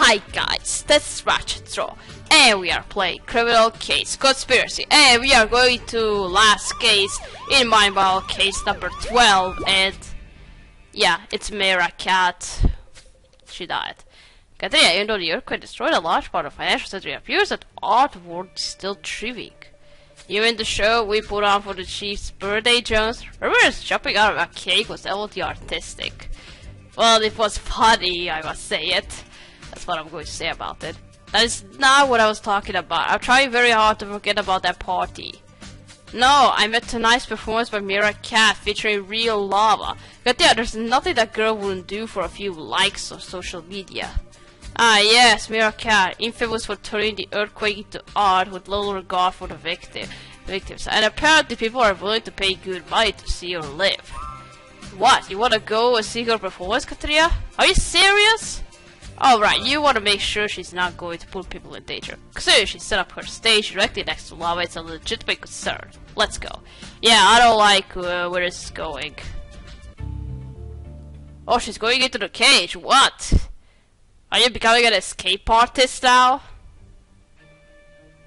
Hi guys, that's Ratchet Throw, and we are playing Criminal Case Conspiracy, and we are going to last case in my mobile, case number 12, and yeah, it's Mira Cat. She died. Katrina, even though the earthquake destroyed a large part of financial center, it appears that art world is still thriving. Even the show we put on for the chief's birthday, Jones, remember jumping out of a cake was definitely artistic. Well, it was funny, I must say it. That's what I'm going to say about it. That is not what I was talking about. I'm trying very hard to forget about that party. No, I meant tonight's performance by Mira Cat featuring real lava. But yeah, there's nothing that girl wouldn't do for a few likes on social media. Ah yes, Mira Cat, infamous for turning the earthquake into art with little regard for the victims. And apparently people are willing to pay good money to see her live. What, you wanna go and see her performance, Katrina? Are you serious? Alright, you want to make sure she's not going to put people in danger. Considering she set up her stage directly next to lava, it's a legitimate concern. Let's go. Yeah, I don't like where this is going. Oh, she's going into the cage. What? Are you becoming an escape artist now?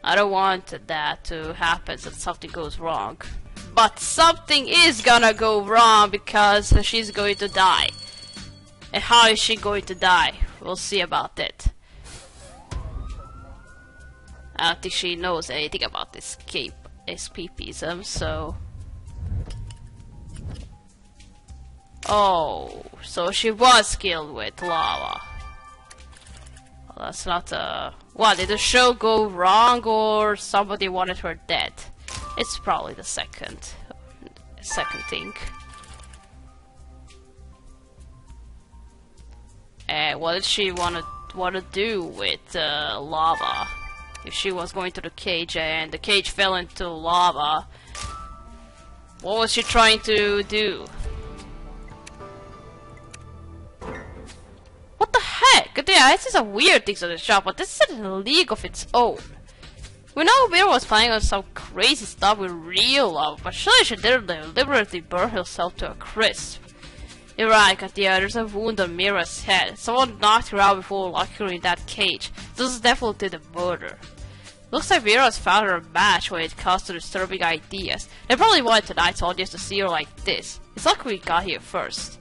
I don't want that to happen so something goes wrong. But something is gonna go wrong because she's going to die. And how is she going to die? We'll see about it. I don't think she knows anything about escapism, so... Oh, so she was killed with lava. Well, that's not what, did the show go wrong or somebody wanted her dead? It's probably the second thing. What did she wanna do with lava? If she was going to the cage and the cage fell into lava, what was she trying to do? What the heck? Yeah, this is a weird thing on the shop, but this is a league of its own. We know Mira was planning on some crazy stuff with real lava, but surely she didn't deliberately burn herself to a crisp. You're right, Katia, there's a wound on Mira's head. Someone knocked her out before locking her in that cage. This is definitely the murder. Looks like Mira's found her a match when it comes to disturbing ideas. They probably wanted tonight's audience to see her like this. It's like we got here first.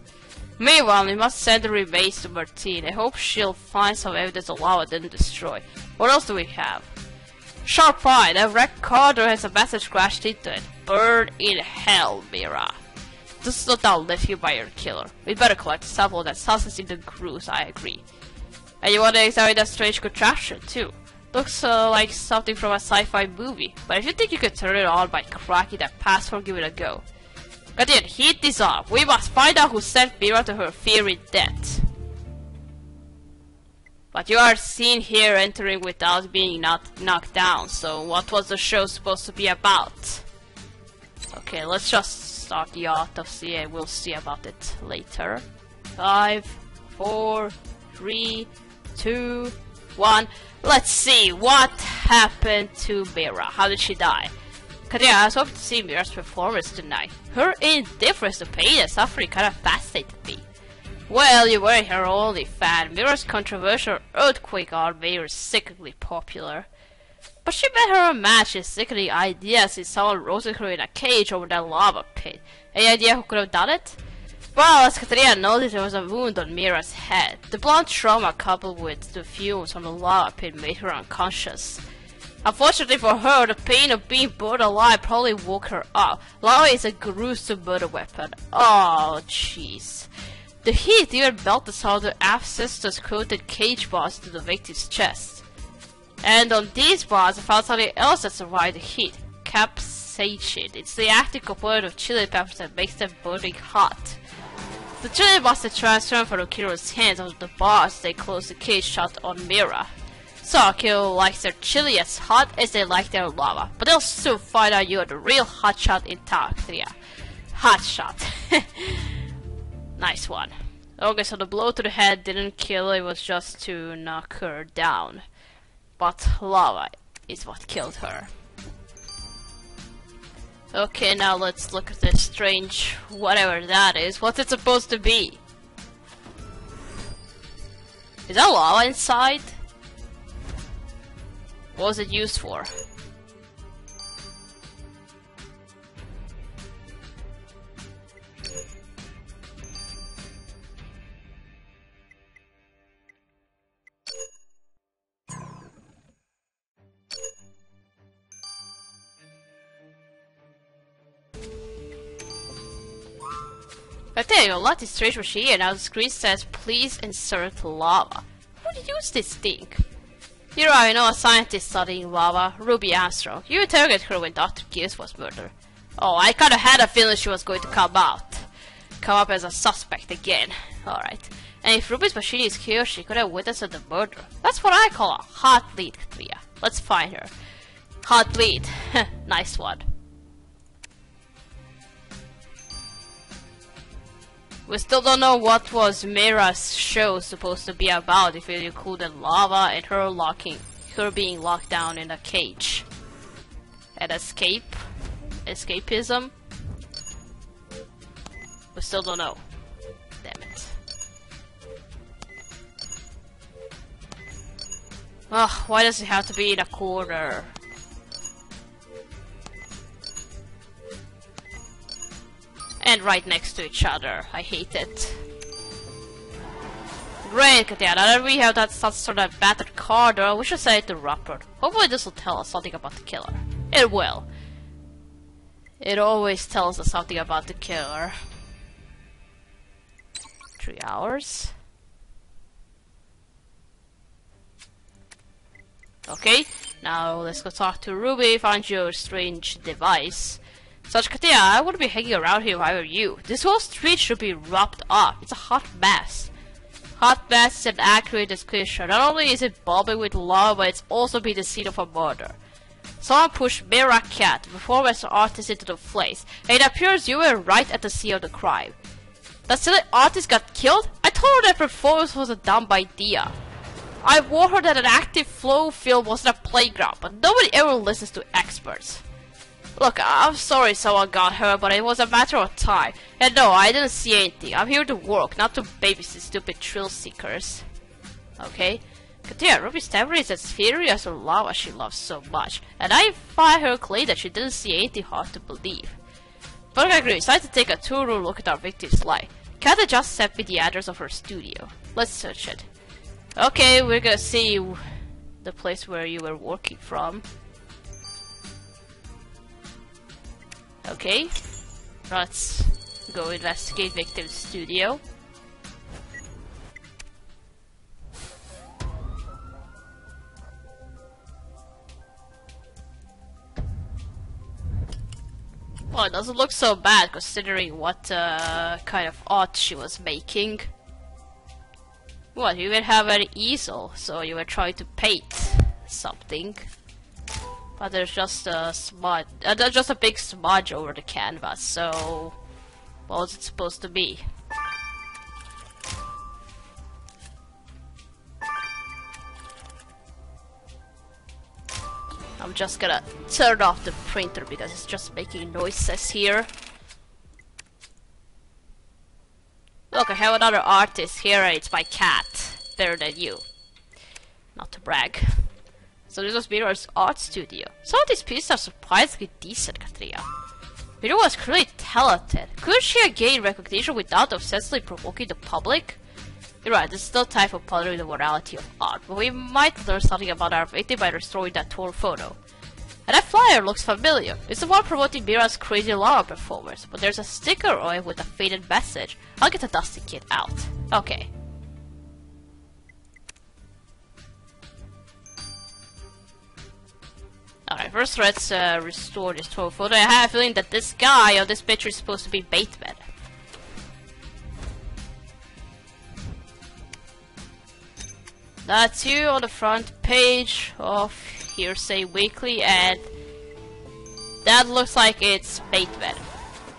Meanwhile, we must send the remains to Martine. I hope she'll find some evidence the lava didn't destroy. What else do we have? Sharp Eye, that wrecked car door has a message scratched into it. Burn in hell, Mira. This is not now left here by your killer. We'd better collect a sample of that substance in the grooves, I agree. And you want to examine that strange contraption, too. Looks like something from a sci-fi movie. But if you think you could turn it on by cracking that password, give it a go. Guardian, heat this up. We must find out who sent Mira to her fiery death. But you are seen here entering without being knocked down, so what was the show supposed to be about? Okay, let's just start the autopsy and we'll see about it later. 5, 4, 3, 2, 1. Let's see what happened to Mira. How did she die? Katia, I was hoping to see Mira's performance tonight. Her indifference to pain and suffering kind of fascinated me. Well, you weren't her only fan. Mira's controversial earthquake art made her sickeningly popular. But she met her a match in sickening ideas since someone roasted her in a cage over that lava pit. Any idea who could have done it? Well, as Katrina noticed, there was a wound on Mira's head. The blunt trauma coupled with the fumes from the lava pit made her unconscious. Unfortunately for her, the pain of being burned alive probably woke her up. Lava is a gruesome murder weapon. Oh, jeez. The heat even melted some of the asbestos coated cage bars into the victim's chest. And on these bars, I found something else that survived the heat. Capsaicin. It's the active component of chili peppers that makes them burning hot. The chili must have transferred from the killer's hands onto the bars as they closed the cage shut on Mira. So a killer likes their chili as hot as they like their lava. But they'll soon find out you're the real hotshot in town, yeah. Hotshot. Nice one. Okay, so the blow to the head didn't kill her, it was just to knock her down. But lava is what killed her. Okay, now let's look at this strange whatever that is. What's it supposed to be? Is that lava inside? What was it used for? I tell you, a lot is strange machine, and now the screen says, please insert lava. Who would use this thing? Here I know a scientist studying lava, Ruby Armstrong. You interrogated her when Dr. Gears was murdered. Oh, I kinda had a feeling she was going to come up as a suspect again. Alright. And if Ruby's machine is here, she could have witnessed the murder. That's what I call a hot lead, Katria. Let's find her. Hot lead. Nice one. We still don't know what was Mira's show supposed to be about, if it included lava and her being locked down in a cage. And escapism. We still don't know. Damn it. Ugh, why does it have to be in a corner? And right next to each other. I hate it. Great, Katya. Now that we have that sort of battered car door, we should send it to Rupert. Hopefully this will tell us something about the killer. It will. It always tells us something about the killer. 3 hours. Okay, now let's go talk to Ruby, find your strange device. Such Katia, I wouldn't be hanging around here if I were you. This whole street should be wrapped up. It's a hot mess. Hot mess is an accurate description. Not only is it bubbling with lava, but it's also been the scene of a murder. Someone pushed Mira Cat, the performance artist, into the place, and it appears you were right at the scene of the crime. That silly artist got killed? I told her that performance was a dumb idea. I warned her that an active flow field wasn't a playground, but nobody ever listens to experts. Look, I'm sorry someone got hurt, but it was a matter of time. And no, I didn't see anything. I'm here to work, not to babysit stupid thrill seekers. Okay? Katia, Ruby's memory is as furious as lava she loves so much, and I find her claim that she didn't see anything hard to believe. But I agree, it's time to take a two-room look at our victim's life. Kata just sent me the address of her studio. Let's search it. Okay, we're gonna see the place where you were working from. Okay, let's go investigate victim's studio. Well, it doesn't look so bad considering what kind of art she was making. What, you even have an easel, so you were trying to paint something. But there's just a smudge, there's just a big smudge over the canvas, so what was it supposed to be? I'm just gonna turn off the printer because it's just making noises here. Look, I have another artist here, and it's my cat. Better than you. Not to brag. So this was Mira's art studio. Some of these pieces are surprisingly decent, Katria. Mira was clearly talented. Couldn't she have gained recognition without obsessively provoking the public? You're right, there's still time for pondering the morality of art, but we might learn something about our victim by restoring that torn photo. And that flyer looks familiar. It's the one promoting Mira's crazy lava performance, but there's a sticker on it with a faded message. I'll get the dusty kit out. Okay. Alright, first let's restore this torn photo. I have a feeling that this guy on this picture is supposed to be Bateman. That's you on the front page of Hearsay Weekly, and that looks like it's Bateman.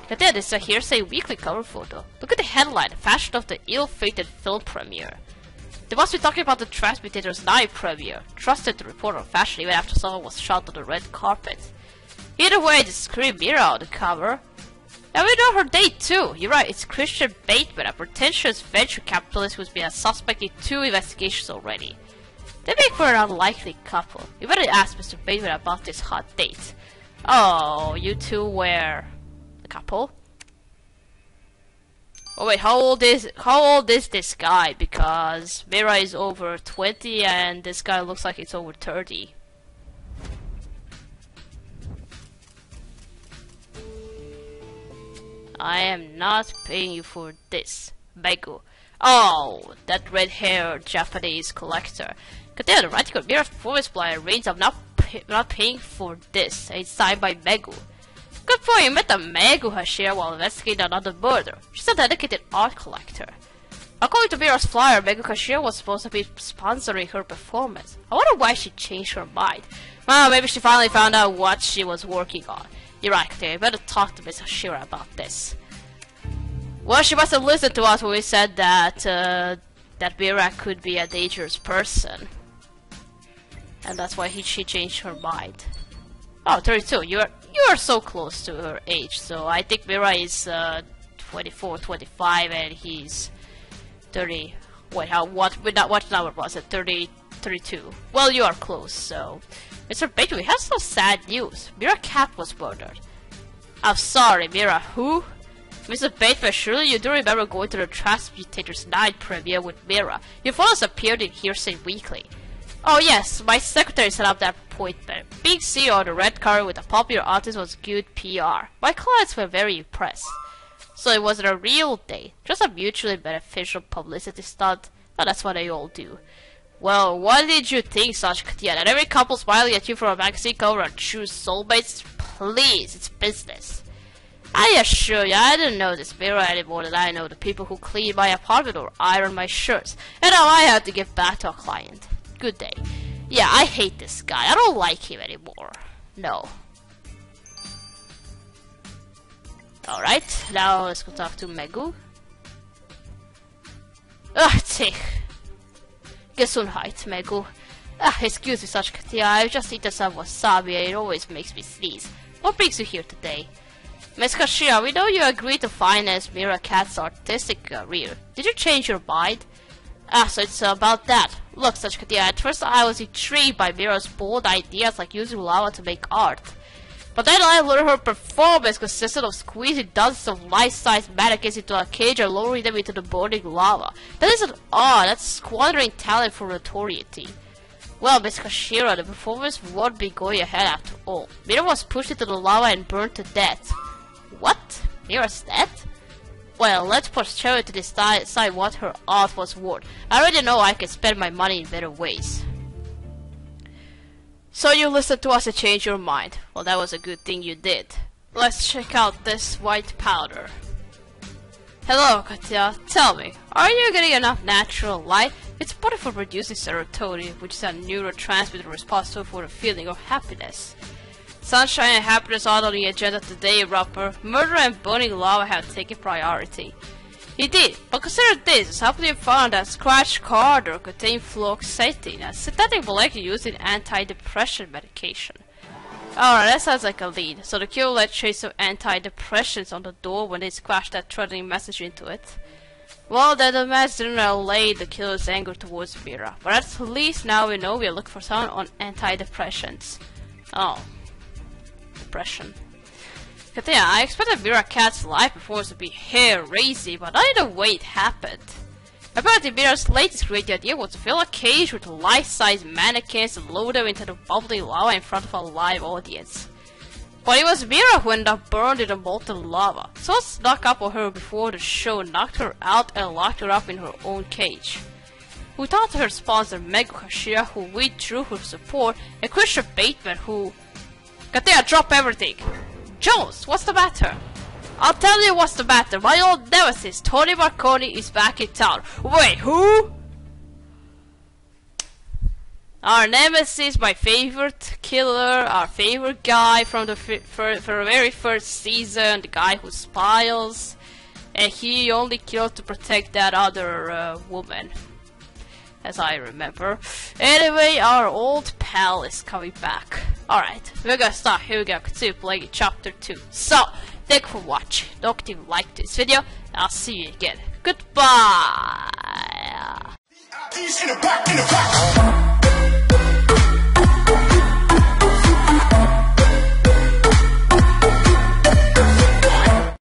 Look at that, it's a Hearsay Weekly cover photo. Look at the headline, Fashion of the Ill-Fated Film Premiere. They must be talking about the Transmutator's Night premiere. Trusted to report on fashion even after someone was shot on the red carpet. Either way, they scream Mira on the cover. And we know her date too. You're right, it's Christian Bateman, a pretentious venture capitalist who's been a suspect in 2 investigations already. They make for an unlikely couple. You better ask Mr. Bateman about this hot date. Oh, you two were a couple? Oh wait, how old is this guy? Because Mira is over 20 and this guy looks like he's over 30. I am not paying you for this. Megu. Oh, that red-haired Japanese collector. Consider the right to Mira's performance flyer reads, I'm not paying for this. It's signed by Megu. Good point, you met the Megu Hashira while investigating another murder. She's a dedicated art collector. According to Mira's flyer, Megu Hashira was supposed to be sponsoring her performance. I wonder why she changed her mind. Well, maybe she finally found out what she was working on. You're right, Katera, you better talk to Miss Hashira about this. Well, she must have listened to us when we said that, that Mira could be a dangerous person. And that's why she changed her mind. Oh, 32, you are so close to her age, so I think Mira is 24, 25 and he's 30. Wait, what number was it? 30, 32. Well, you are close, so Mr. Bateman, we have some sad news. Mira Cat was murdered. I'm sorry, Mira who? Mr. Bateman, surely you do remember going to the Transmutators 9 premiere with Mira. Your photos appeared in Hearsay Weekly. Oh yes, my secretary set up that appointment. Being seen on the red carpet with a popular artist was good PR. My clients were very impressed. So it wasn't a real date, just a mutually beneficial publicity stunt. Oh, that's what they all do. Well, what did you think, Sachikatia? That every couple smiling at you from a magazine cover and choose soulmates? Please, it's business. I assure you, I didn't know this Mira any more than I know the people who clean my apartment or iron my shirts. And now I have to give back to a client. Good day. Yeah, I hate this guy. I don't like him anymore. No. Alright, now let's go talk to Megu. Tick. Gesundheit, Megu. Excuse me, Sachikatia. I've just eaten some wasabi and it always makes me sneeze. What brings you here today? Ms. Hashira, we know you agreed to finance Mira Cat's artistic career. Did you change your mind? So it's about that. Look, Sachikatia, at first I was intrigued by Mira's bold ideas like using lava to make art. But then I learned her performance consisted of squeezing dozens of life-size mannequins into a cage and lowering them into the burning lava. That isn't art, that's squandering talent for notoriety. Well, Ms. Hashira, the performance won't be going ahead after all. Mira was pushed into the lava and burned to death. What? Mira's dead? Well, let's posterity to decide what her art was worth. I already know I can spend my money in better ways. So you listened to us and changed your mind. Well, that was a good thing you did. Let's check out this white powder. Hello, Katya. Tell me, are you getting enough natural light? It's important for producing serotonin, which is a neurotransmitter responsible for the feeling of happiness. Sunshine and happiness are on the agenda today, Roper. Murder and burning lava have taken priority. Indeed, but consider this, it's happening found that scratch carder contains fluoxetine, a synthetic molecule used in antidepressant medication. Alright, that sounds like a lead. So the killer left trace of antidepressants on the door when they scratched that threatening message into it. Well, then the match didn't allay the killer's anger towards Mira, but at least now we know we're looking for someone on antidepressants. Oh. Depression. Katia, I expected Mira Cat's live performance to be hair-raising, but not in the way it happened. Apparently Mira's latest great idea was to fill a cage with life-size mannequins and load them into the bubbling lava in front of a live audience. But it was Mira who ended up burned in the molten lava. Someone snuck up on her before the show, knocked her out and locked her up in her own cage. We talked to her sponsor Megu Hashira, who withdrew her support, and Christian Bateman, who... Katia, drop everything! Jones, what's the matter? I'll tell you what's the matter. My old nemesis, Tony Marconi, is back in town. Wait, who? Our nemesis, my favorite killer, our favorite guy from the very first season, the guy who smiles, and he only killed to protect that other woman. as I remember. Anyway, our old pal is coming back. Alright, we're gonna start Hyuga 2 playing chapter 2. So, thank you for watching. Don't forget to like this video, and I'll see you again. Goodbye!